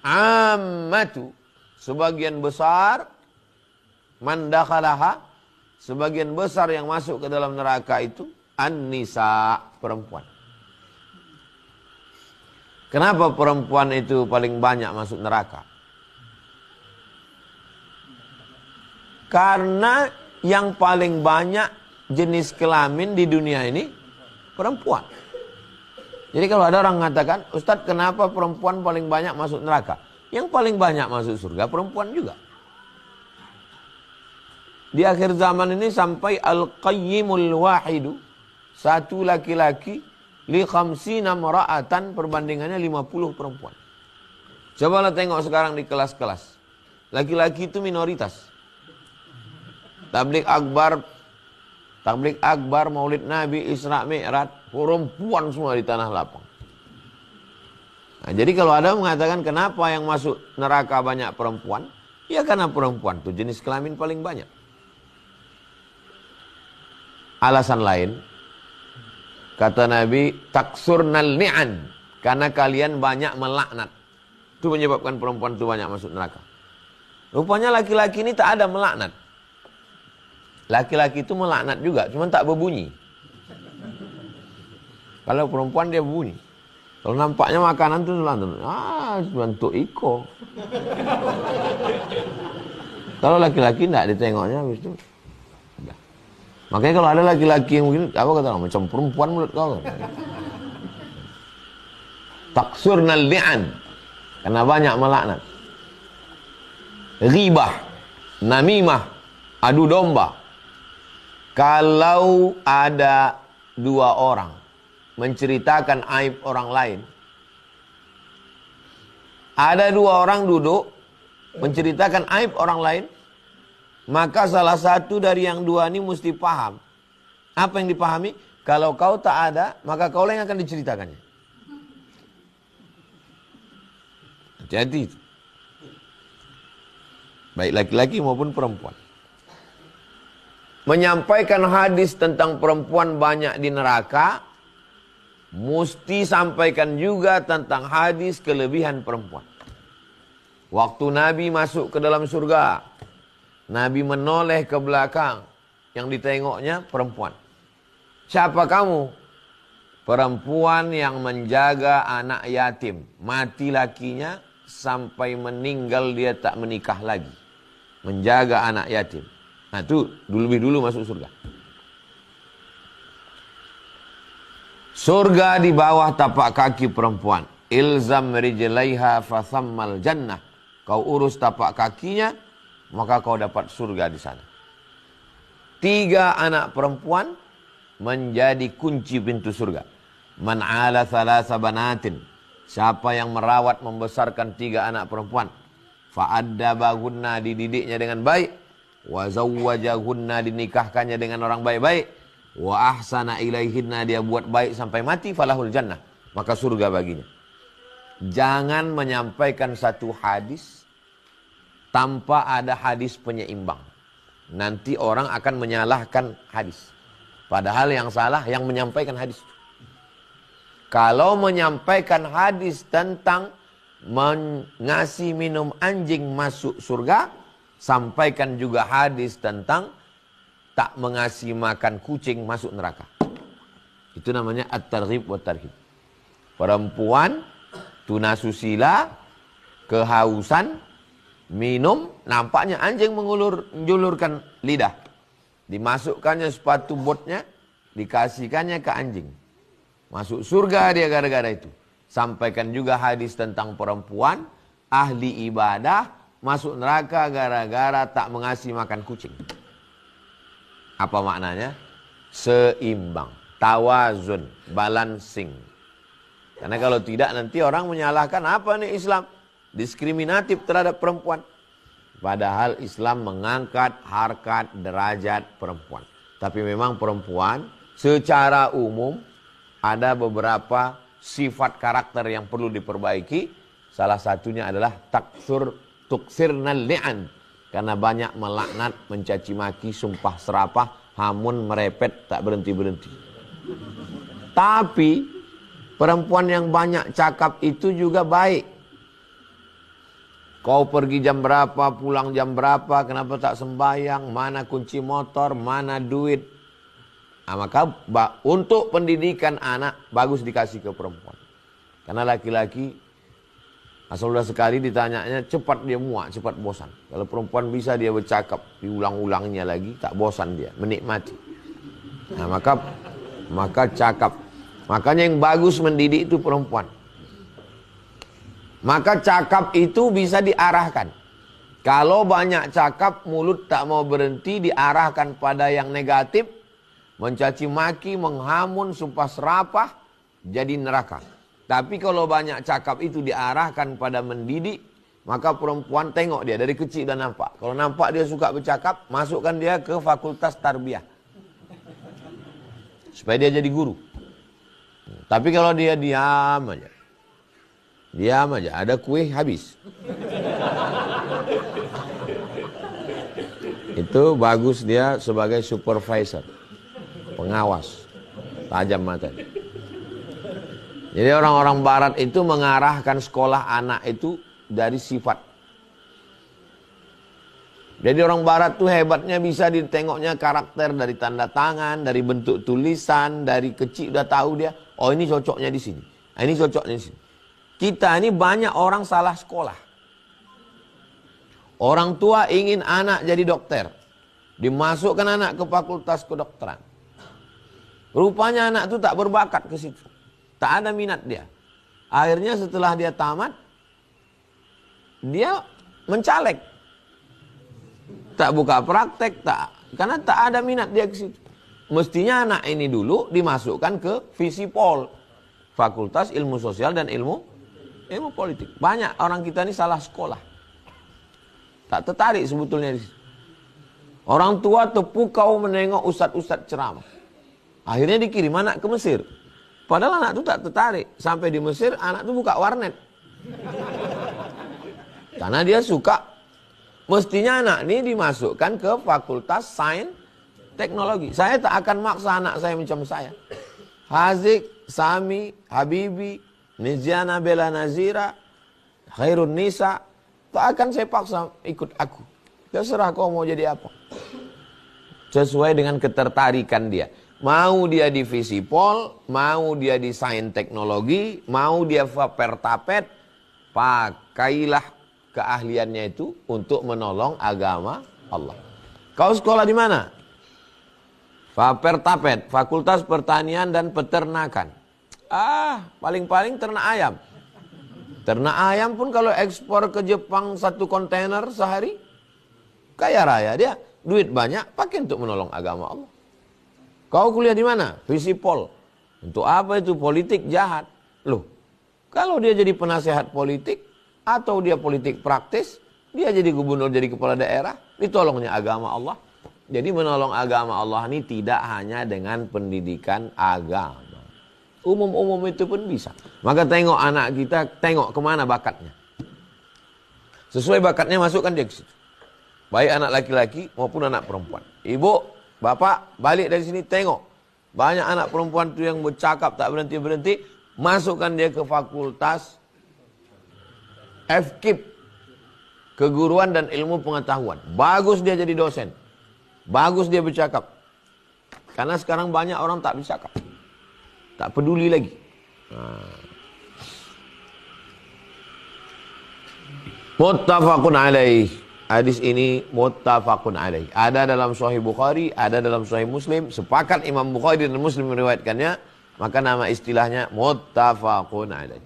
ammatu, sebagian besar, man dakhalaha, sebagian besar yang masuk ke dalam neraka itu an-nisa, perempuan. Kenapa perempuan itu paling banyak masuk neraka? Karena yang paling banyak jenis kelamin di dunia ini perempuan. Jadi kalau ada orang mengatakan, Ustadz kenapa perempuan paling banyak masuk neraka? Yang paling banyak masuk surga perempuan juga. Di akhir zaman ini sampai al-qayyimul wahidu, satu laki-laki li khamsina mara'atan, perbandingannya 50 perempuan. Cobalah tengok sekarang di kelas-kelas. Laki-laki itu minoritas. Tabligh akbar, Maulid Nabi, Isra Mi'raj, perempuan semua di tanah lapang. Nah, jadi kalau ada mengatakan kenapa yang masuk neraka banyak perempuan, ya karena perempuan itu jenis kelamin paling banyak. Alasan lain, kata Nabi, taksurnal ni'an, karena kalian banyak melaknat. Itu menyebabkan perempuan itu banyak masuk neraka. Rupanya laki-laki ini tak ada melaknat. Laki-laki itu melaknat juga, cuma tak berbunyi. Kalau perempuan dia berbunyi. Kalau nampaknya makanan itu bentuk iko. Kalau laki-laki tidak ditengoknya habis itu. Udah. Makanya kalau ada laki-laki yang mungkin apa kata orang, macam perempuan mulut kau. Taksurnal li'an, karena banyak melaknat. Ghibah, namimah, adu domba. Kalau ada dua orang menceritakan aib orang lain, ada dua orang duduk menceritakan aib orang lain, maka salah satu dari yang dua ini mesti paham. Apa yang dipahami? Kalau kau tak ada, maka kau yang akan diceritakannya. Jadi, baik laki-laki maupun perempuan. Menyampaikan hadis tentang perempuan banyak di neraka, mesti sampaikan juga tentang hadis kelebihan perempuan. Waktu Nabi masuk ke dalam surga, Nabi menoleh ke belakang, yang ditengoknya perempuan. Siapa kamu? Perempuan yang menjaga anak yatim. Mati lakinya sampai meninggal dia tak menikah lagi. Menjaga anak yatim. Nah itu lebih dulu masuk surga. Surga di bawah tapak kaki perempuan. Ilzam rijlaiha fathammal jannah. Kau urus tapak kakinya, maka kau dapat surga di sana. 3 anak perempuan menjadi kunci pintu surga. Man ala thalatha banatin. Siapa yang merawat membesarkan 3 anak perempuan. Fa'addabahunna, dididiknya dengan baik. Wa zawwajahunna, dinikahkannya dengan orang baik-baik. Wa ahsana ilaihinna, dia buat baik sampai mati, falahul jannah, maka surga baginya. Jangan menyampaikan satu hadis tanpa ada hadis penyeimbang. Nanti orang akan menyalahkan hadis. Padahal yang salah yang menyampaikan hadis. Kalau menyampaikan hadis tentang mengasih minum anjing masuk surga, sampaikan juga hadis tentang tak mengasih makan kucing masuk neraka. Itu namanya at-targhib wa tarhib. Perempuan tunasusila, kehausan, minum, nampaknya anjing menjulurkan lidah. Dimasukkannya sepatu botnya, dikasihkannya ke anjing. Masuk surga dia gara-gara itu. Sampaikan juga hadis tentang perempuan ahli ibadah masuk neraka gara-gara tak mengasih makan kucing. Apa maknanya? Seimbang, tawazun, balancing. Karena kalau tidak nanti orang menyalahkan apa nih Islam? Diskriminatif terhadap perempuan. Padahal Islam mengangkat harkat derajat perempuan. Tapi memang perempuan secara umum ada beberapa sifat karakter yang perlu diperbaiki. Salah satunya adalah tuksirnal li'an, karena banyak melaknat, mencaci maki, sumpah serapah, hamun, merepet, tak berhenti-berhenti. Tapi perempuan yang banyak cakap itu juga baik. Kau pergi jam berapa, pulang jam berapa, kenapa tak sembahyang, mana kunci motor, mana duit. Nah, maka untuk pendidikan anak bagus dikasih ke perempuan. Karena laki-laki asal udah sekali ditanyanya cepat dia muak, cepat bosan. Kalau perempuan bisa dia bercakap, diulang-ulangnya lagi, tak bosan dia, menikmati. Nah, maka cakap. Makanya yang bagus mendidik itu perempuan. Maka cakap itu bisa diarahkan. Kalau banyak cakap, mulut tak mau berhenti, diarahkan pada yang negatif, mencaci maki, menghamun, sumpah serapah, jadi neraka. Tapi kalau banyak cakap itu diarahkan pada mendidik, maka perempuan tengok dia dari kecil dan nampak. Kalau nampak dia suka bercakap, masukkan dia ke fakultas tarbiyah. Supaya dia jadi guru. Tapi kalau dia diam aja, ada kue habis. Itu bagus dia sebagai supervisor, pengawas, tajam mata. Jadi orang-orang barat itu mengarahkan sekolah anak itu dari sifat. Jadi orang barat tuh hebatnya bisa ditengoknya karakter dari tanda tangan, dari bentuk tulisan, dari kecil udah tahu dia, oh ini cocoknya di sini, ini cocoknya di sini. Kita ini banyak orang salah sekolah. Orang tua ingin anak jadi dokter. Dimasukkan anak ke fakultas kedokteran. Rupanya anak itu tak berbakat ke situ. Tak ada minat dia. Akhirnya setelah dia tamat, dia mencaleg. Tak buka praktek, karena tak ada minat dia ke situ. Mestinya anak ini dulu dimasukkan ke Visipol, Fakultas Ilmu Sosial dan Ilmu Politik. Banyak orang kita ini salah sekolah. Tak tertarik sebetulnya di situ. Orang tua terpukau menengok ustadz-ustadz ceramah. Akhirnya dikirim anak ke Mesir. Padahal anak itu tak tertarik. Sampai di Mesir anak itu buka warnet. Karena dia suka. Mestinya anak ini dimasukkan ke Fakultas Sains Teknologi. Saya tak akan maksa anak saya macam saya. Hazik, Sami, Habibi, Niziana Bella Nazira, Khairun Nisa, tak akan saya paksa ikut aku. Terserah kau mau jadi apa. Sesuai dengan ketertarikan dia. Mau dia di Visipol, mau dia di Sains Teknologi, mau dia Pertapet, pakailah keahliannya itu untuk menolong agama Allah. Kau sekolah di mana? Pertapet, Fakultas Pertanian dan Peternakan. Paling-paling ternak ayam. Ternak ayam pun kalau ekspor ke Jepang 1 kontainer sehari, kaya raya dia. Duit banyak, pakai untuk menolong agama Allah. Kau kuliah di mana? Visipol. Untuk apa itu? Politik jahat. Loh, kalau dia jadi penasehat politik, atau dia politik praktis, dia jadi gubernur, jadi kepala daerah, ditolongnya agama Allah. Jadi menolong agama Allah ini tidak hanya dengan pendidikan agama. Umum-umum itu pun bisa. Maka tengok anak kita, tengok kemana bakatnya. Sesuai bakatnya masukkan dia ke situ. Baik anak laki-laki maupun anak perempuan. Ibu, bapak, balik dari sini tengok. Banyak anak perempuan itu yang bercakap tak berhenti-berhenti. Masukkan dia ke fakultas FKIP. Keguruan dan ilmu pengetahuan. Bagus dia jadi dosen. Bagus dia bercakap. Karena sekarang banyak orang tak bercakap. Tak peduli lagi. Muttafaqun alaih. Hadis ini muttafaqun alaih. Ada dalam Sahih Bukhari, ada dalam Sahih Muslim. Sepakat Imam Bukhari dan Muslim meriwayatkannya. Maka nama istilahnya muttafaqun alaih.